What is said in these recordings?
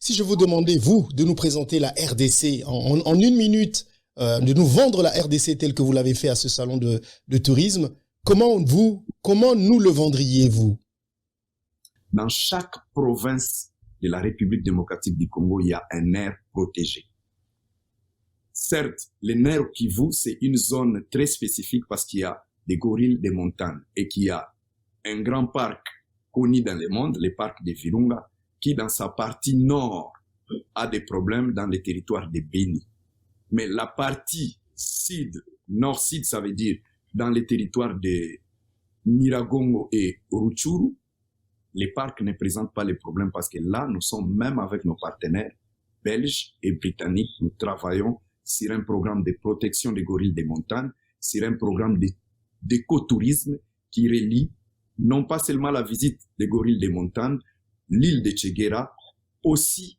Si je vous demandais, vous, de nous présenter la RDC en une minute, de nous vendre la RDC telle que vous l'avez fait à ce salon de tourisme, comment nous le vendriez-vous? Dans chaque province de la République démocratique du Congo, il y a un aire protégé. Certes, le Nord Kivu, c'est une zone très spécifique parce qu'il y a des gorilles des montagnes et qu'il y a un grand parc connu dans le monde, le parc de Virunga, qui dans sa partie nord a des problèmes dans les territoires de Beni. Mais la partie sud, nord-sud, ça veut dire dans les territoires de Nyiragongo et Rutshuru, les parcs ne présentent pas les problèmes parce que là, nous sommes même avec nos partenaires belges et britanniques, nous travaillons sur un programme de protection des gorilles des montagnes, sur un programme d'écotourisme qui relie non pas seulement la visite des gorilles des montagnes, l'île de Tchegera, aussi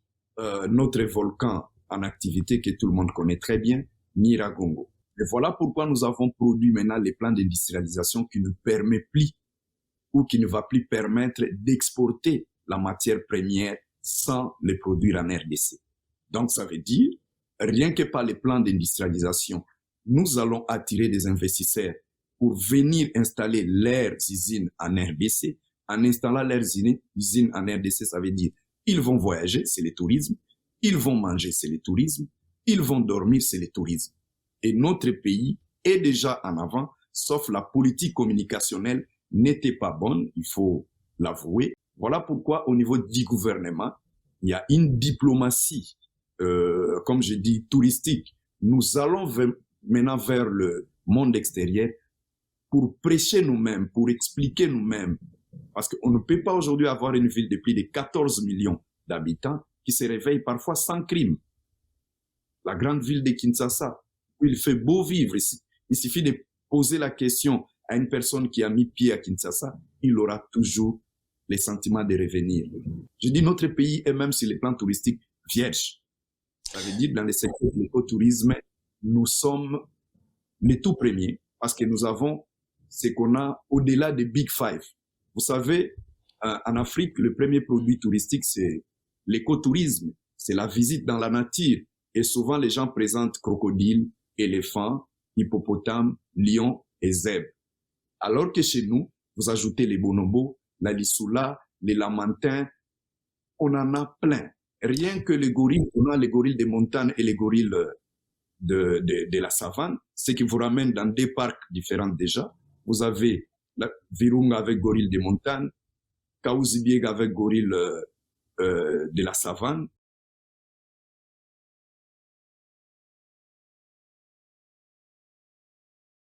notre volcan en activité que tout le monde connaît très bien, Nyiragongo. Et voilà pourquoi nous avons produit maintenant les plans d'industrialisation qui ne permet plus ou qui ne va plus permettre d'exporter la matière première sans les produire en RDC. Donc ça veut dire, rien que par les plans d'industrialisation, nous allons attirer des investisseurs pour venir installer leurs usines en RDC. En installant leurs usines en RDC, ça veut dire ils vont voyager, c'est le tourisme, ils vont manger, c'est le tourisme, ils vont dormir, c'est le tourisme. Et notre pays est déjà en avant, sauf la politique communicationnelle n'était pas bonne, il faut l'avouer. Voilà pourquoi au niveau du gouvernement, il y a une diplomatie, comme je dis, touristique. Nous allons maintenant vers le monde extérieur pour prêcher nous-mêmes, pour expliquer nous-mêmes. Parce qu'on ne peut pas aujourd'hui avoir une ville de plus de 14 millions d'habitants qui se réveille parfois sans crime. La grande ville de Kinshasa, où il fait beau vivre, il suffit de poser la question à une personne qui a mis pied à Kinshasa, il aura toujours les sentiments de revenir. Je dis notre pays est même sur les plans touristiques vierge. Ça veut dire dans le secteur de l'écotourisme, nous sommes les tout premiers parce que nous avons ce qu'on a au-delà des Big Five. Vous savez, en Afrique, le premier produit touristique, c'est l'écotourisme, c'est la visite dans la nature. Et souvent, les gens présentent crocodiles, éléphants, hippopotames, lions et zèbres. Alors que chez nous, vous ajoutez les bonobos, la lissoula, les lamantins, on en a plein. Rien que les gorilles, on a les gorilles des montagnes et les gorilles de la savane, ce qui vous ramène dans des parcs différents déjà. Vous avez la Virunga avec gorille des montagnes, Kaouzi-Biega avec gorille de la savane,